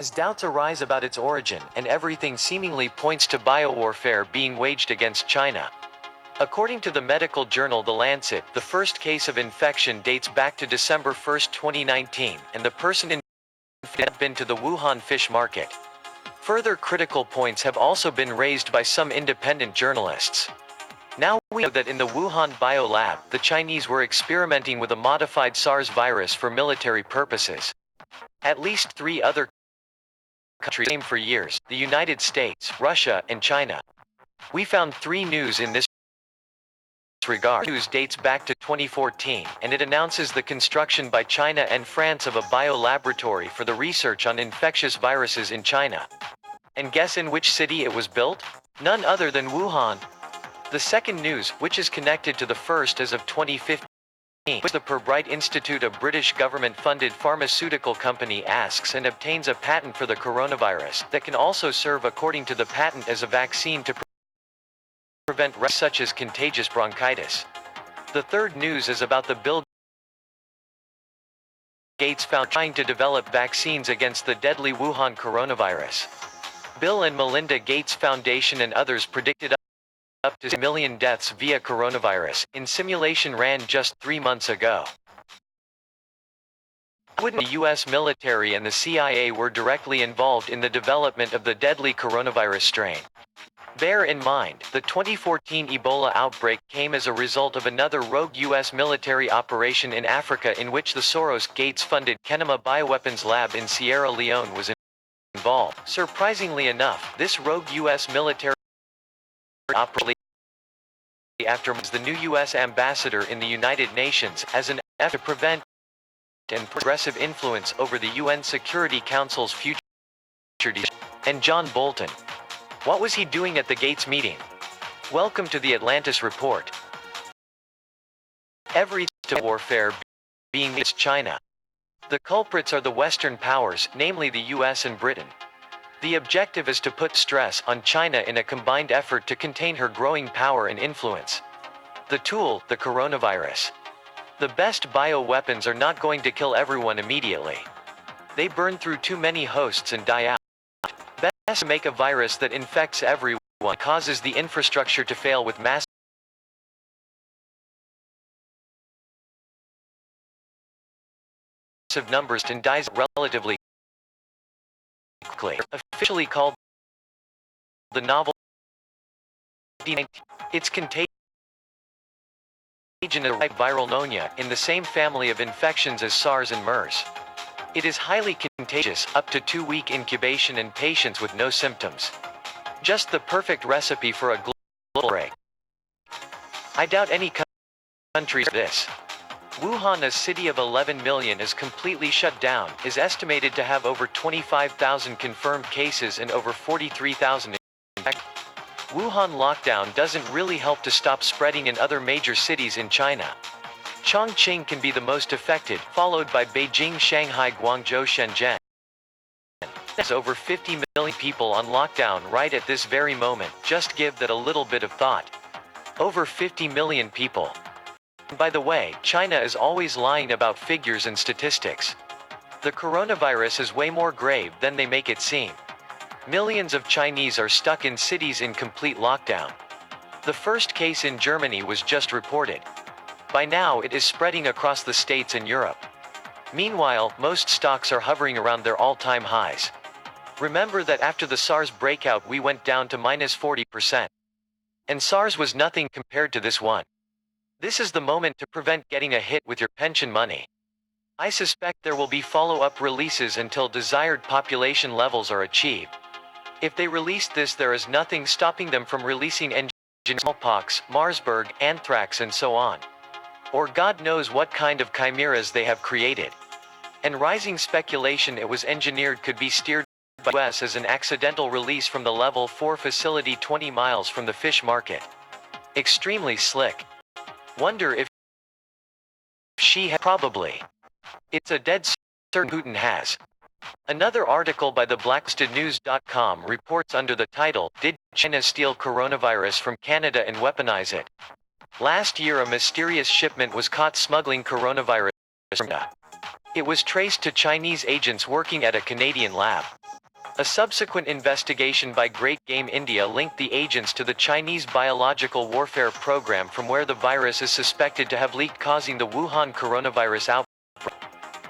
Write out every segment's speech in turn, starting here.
As doubts arise about its origin, and everything seemingly points to biowarfare being waged against China. According to the medical journal The Lancet, the first case of infection dates back to December 1, 2019, and the person infected had been to the Wuhan fish market. Further critical points have also been raised by some independent journalists. Now we know that in the Wuhan biolab, the Chinese were experimenting with a modified SARS virus for military purposes. At least 3 other countries claimed for years: the United States, Russia, and China. We found 3 news in this regard. News dates back to 2014, and it announces the construction by China and France of a biolaboratory for the research on infectious viruses in China. And guess in which city it was built? None other than Wuhan. The second news, which is connected to the first as of 2015, which the Pirbright Institute, a British government-funded pharmaceutical company, asks and obtains a patent for the coronavirus that can also serve, according to the patent, as a vaccine to prevent such as contagious bronchitis. The third news is about the Bill Gates Foundation trying to develop vaccines against the deadly Wuhan coronavirus. Bill and Melinda Gates Foundation and others predicted up to 1 million deaths via coronavirus in simulation ran just 3 months ago. Wouldn't the US military and the CIA were directly involved in the development of the deadly coronavirus strain? Bear in mind, the 2014 Ebola outbreak came as a result of another rogue US military operation in Africa in which the Soros-Gates-funded Kenema Bioweapons Lab in Sierra Leone was involved. Surprisingly enough, this rogue US military operation after the new U.S. ambassador in the United Nations as an effort to prevent and progressive influence over the UN Security Council's future decisions. And John Bolton. What was he doing at the Gates meeting? Welcome to the Atlantis Report. Every warfare being against China. The culprits are the Western powers, namely the US and Britain. The objective is to put stress on China in a combined effort to contain her growing power and influence. The tool, the coronavirus. The best bioweapons are not going to kill everyone immediately. They burn through too many hosts and die out. Best to make a virus that infects everyone, causes the infrastructure to fail with massive numbers and dies relatively quickly. Officially called the novel COVID-19. Its contagion is viral pneumonia, in the same family of infections as SARS and MERS. It is highly contagious, up to 2-week incubation in patients with no symptoms. Just the perfect recipe for a global break. I doubt any countries this. Wuhan, a city of 11 million, is completely shut down, is estimated to have over 25,000 confirmed cases and over 43,000 infected. Wuhan lockdown doesn't really help to stop spreading in other major cities in China. Chongqing can be the most affected, followed by Beijing, Shanghai, Guangzhou, Shenzhen. There's over 50 million people on lockdown right at this very moment. Just give that a little bit of thought. Over 50 million people. By the way, China is always lying about figures and statistics. The coronavirus is way more grave than they make it seem. Millions of Chinese are stuck in cities in complete lockdown. The first case in Germany was just reported. By now it is spreading across the States and Europe. Meanwhile, most stocks are hovering around their all-time highs. Remember that after the SARS breakout we went down to -40%. And SARS was nothing compared to this one. This is the moment to prevent getting a hit with your pension money. I suspect there will be follow-up releases until desired population levels are achieved. If they release this, there is nothing stopping them from releasing smallpox, Marsburg, anthrax and so on. Or God knows what kind of chimeras they have created. And rising speculation it was engineered could be steered by the US as an accidental release from the level 4 facility 20 miles from the fish market. Extremely slick. Wonder if she has. Probably. It's a dead certain Putin has. Another article by the blackstednews.com reports under the title, "Did China Steal Coronavirus from Canada and Weaponize It?" Last year a mysterious shipment was caught smuggling coronavirus from Canada. It was traced to Chinese agents working at a Canadian lab. A subsequent investigation by Great Game India linked the agents to the Chinese biological warfare program from where the virus is suspected to have leaked, causing the Wuhan coronavirus outbreak.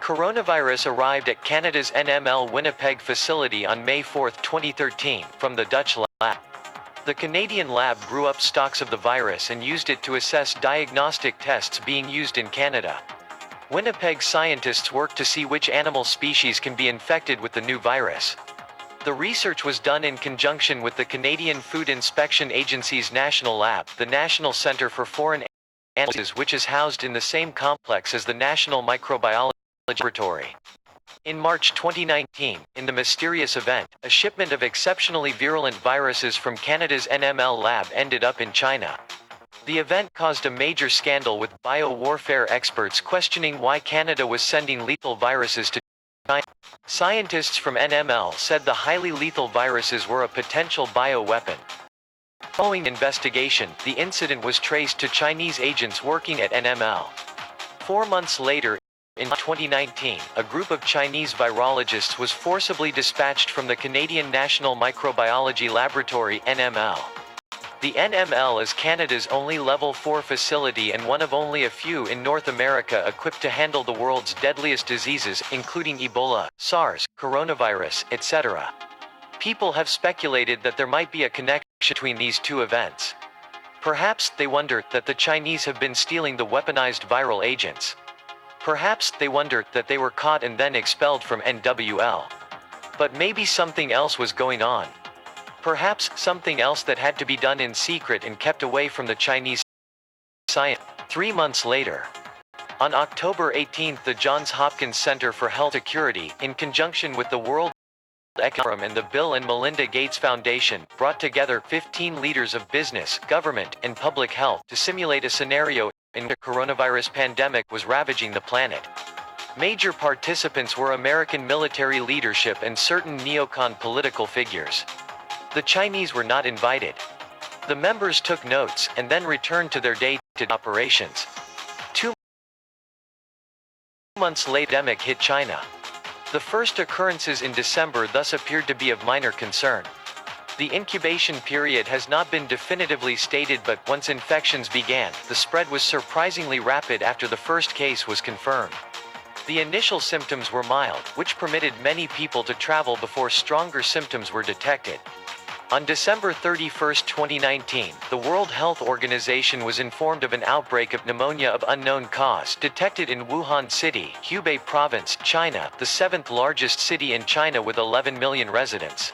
Coronavirus arrived at Canada's NML Winnipeg facility on May 4, 2013, from the Dutch lab. The Canadian lab grew up stocks of the virus and used it to assess diagnostic tests being used in Canada. Winnipeg scientists worked to see which animal species can be infected with the new virus. The research was done in conjunction with the Canadian Food Inspection Agency's National Lab, the National Centre for Foreign Animals, which is housed in the same complex as the National Microbiology Laboratory. In March 2019, in the mysterious event, a shipment of exceptionally virulent viruses from Canada's NML lab ended up in China. The event caused a major scandal, with bio-warfare experts questioning why Canada was sending lethal viruses to China. Scientists from NML said the highly lethal viruses were a potential bioweapon. Following investigation, the incident was traced to Chinese agents working at NML. 4 months later, in 2019, a group of Chinese virologists was forcibly dispatched from the Canadian National Microbiology Laboratory (NML). The NML is Canada's only Level 4 facility and one of only a few in North America equipped to handle the world's deadliest diseases, including Ebola, SARS, coronavirus, etc. People have speculated that there might be a connection between these two events. Perhaps they wonder that the Chinese have been stealing the weaponized viral agents. Perhaps they wonder that they were caught and then expelled from NWL. But maybe something else was going on. Perhaps something else that had to be done in secret and kept away from the Chinese science. 3 months later, on October 18, the Johns Hopkins Center for Health Security, in conjunction with the World Economic Forum and the Bill and Melinda Gates Foundation, brought together 15 leaders of business, government, and public health to simulate a scenario in which the coronavirus pandemic was ravaging the planet. Major participants were American military leadership and certain neocon political figures. The Chinese were not invited. The members took notes and then returned to their day-to-day operations. 2 months later, the pandemic hit China. The first occurrences in December thus appeared to be of minor concern. The incubation period has not been definitively stated, but once infections began, the spread was surprisingly rapid after the first case was confirmed. The initial symptoms were mild, which permitted many people to travel before stronger symptoms were detected. On December 31, 2019, the World Health Organization was informed of an outbreak of pneumonia of unknown cause detected in Wuhan City, Hubei Province, China, the 7th largest city in China with 11 million residents.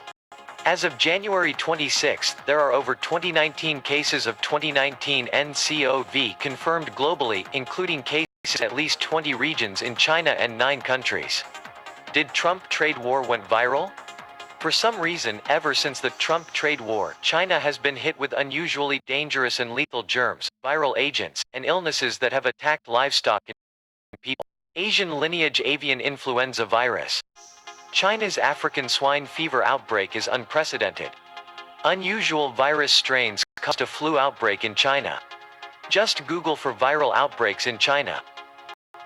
As of January 26, there are over 2019 cases of 2019 nCoV confirmed globally, including cases in at least 20 regions in China and 9 countries. Did Trump trade war went viral? For some reason, ever since the Trump trade war, China has been hit with unusually dangerous and lethal germs, viral agents, and illnesses that have attacked livestock and people. Asian lineage avian influenza virus. China's African swine fever outbreak is unprecedented. Unusual virus strains caused a flu outbreak in China. Just Google for viral outbreaks in China.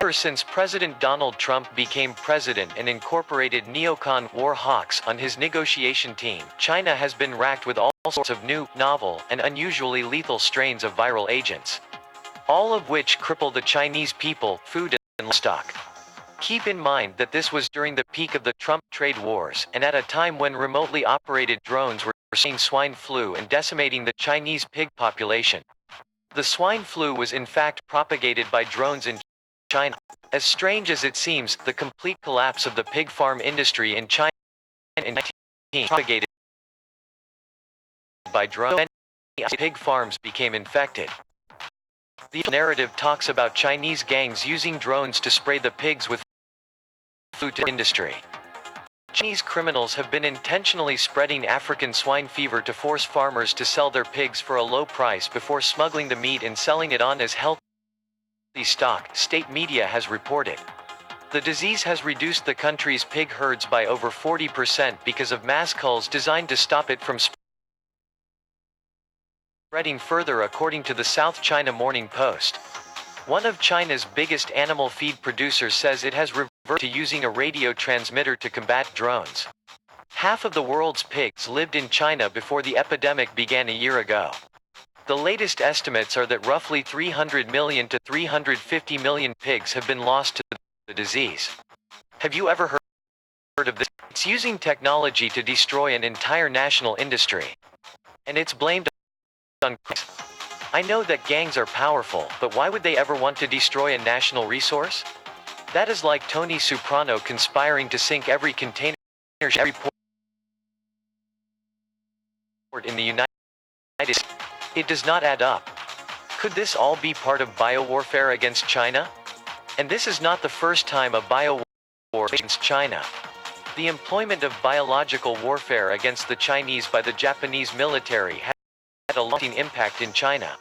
Ever since President Donald Trump became president and incorporated neocon war hawks on his negotiation team, China has been racked with all sorts of new, novel, and unusually lethal strains of viral agents. All of which cripple the Chinese people, food, and livestock. Keep in mind that this was during the peak of the Trump trade wars, and at a time when remotely operated drones were spreading swine flu and decimating the Chinese pig population. The swine flu was in fact propagated by drones in China. As strange as it seems, the complete collapse of the pig farm industry in China in 1918 propagated by drones. Many pig farms became infected. The narrative talks about Chinese gangs using drones to spray the pigs with food to industry. Chinese criminals have been intentionally spreading African swine fever to force farmers to sell their pigs for a low price before smuggling the meat and selling it on as healthy stock, state media has reported. The disease has reduced the country's pig herds by over 40% because of mass culls designed to stop it from spreading further, according to the South China Morning Post. One of China's biggest animal feed producers says it has reverted to using a radio transmitter to combat drones. Half of the world's pigs lived in China before the epidemic began a year ago. The latest estimates are that roughly 300 million to 350 million pigs have been lost to the disease. Have you ever heard of this? It's using technology to destroy an entire national industry. And it's blamed on. I know that gangs are powerful, but why would they ever want to destroy a national resource? That is like Tony Soprano conspiring to sink every container ship, every port in the United States. It does not add up. Could this all be part of biowarfare against China? And this is not the first time a biowar against China. The employment of biological warfare against the Chinese by the Japanese military had a lasting impact in China.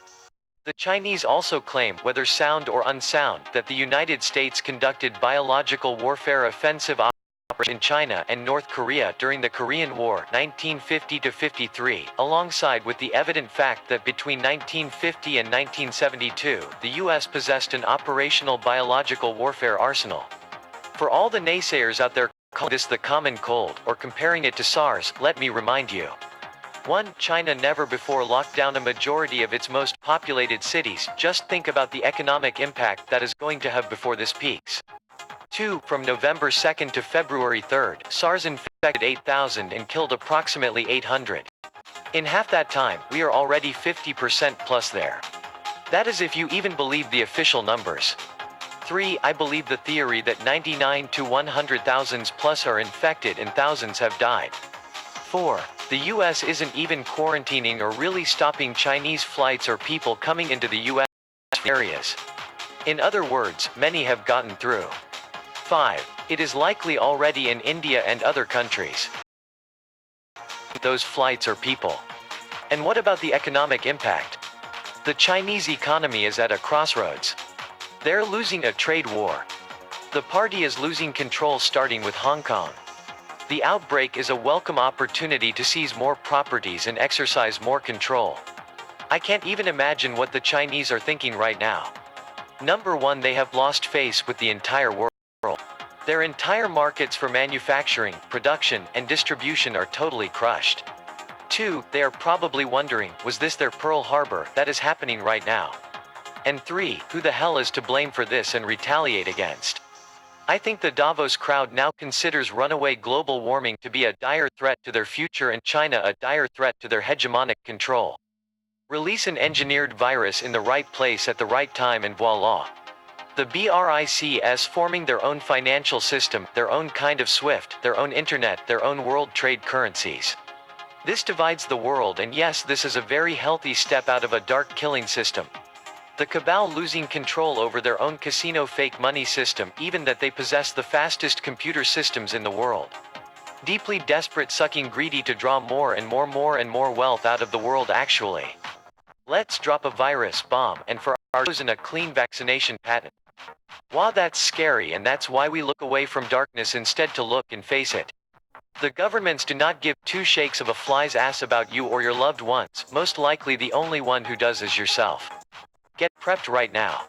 The Chinese also claim, whether sound or unsound, that the United States conducted biological warfare offensive operations in China and North Korea during the Korean War 1950-53, alongside with the evident fact that between 1950 and 1972, the U.S. possessed an operational biological warfare arsenal. For all the naysayers out there calling this the common cold, or comparing it to SARS, let me remind you. 1. China never before locked down a majority of its most populated cities. Just think about the economic impact that is going to have before this peaks. 2. From November 2nd to February 3rd, SARS infected 8,000 and killed approximately 800. In half that time, we are already 50% plus there. That is if you even believe the official numbers. 3. I believe the theory that 99 to 100,000 plus are infected and thousands have died. 4. The US isn't even quarantining or really stopping Chinese flights or people coming into the US areas. In other words, many have gotten through. 5. It is likely already in India and other countries. Those flights or people. And what about the economic impact? The Chinese economy is at a crossroads. They're losing a trade war. The party is losing control starting with Hong Kong. The outbreak is a welcome opportunity to seize more properties and exercise more control. I can't even imagine what the Chinese are thinking right now. Number 1, they have lost face with the entire world. Their entire markets for manufacturing, production, and distribution are totally crushed. 2, they are probably wondering, was this their Pearl Harbor? That is happening right now. And 3, who the hell is to blame for this and retaliate against? I think the Davos crowd now considers runaway global warming to be a dire threat to their future and China a dire threat to their hegemonic control. Release an engineered virus in the right place at the right time and voila. The BRICS forming their own financial system, their own kind of SWIFT, their own internet, their own world trade currencies. This divides the world, and yes, this is a very healthy step out of a dark killing system. The cabal losing control over their own casino fake money system, even that they possess the fastest computer systems in the world. Deeply desperate, sucking greedy to draw more and more wealth out of the world actually. Let's drop a virus bomb and for our chosen a clean vaccination patent. Wow, that's scary, and that's why we look away from darkness instead to look and face it. The governments do not give two shakes of a fly's ass about you or your loved ones. Most likely the only one who does is yourself. Get prepped right now.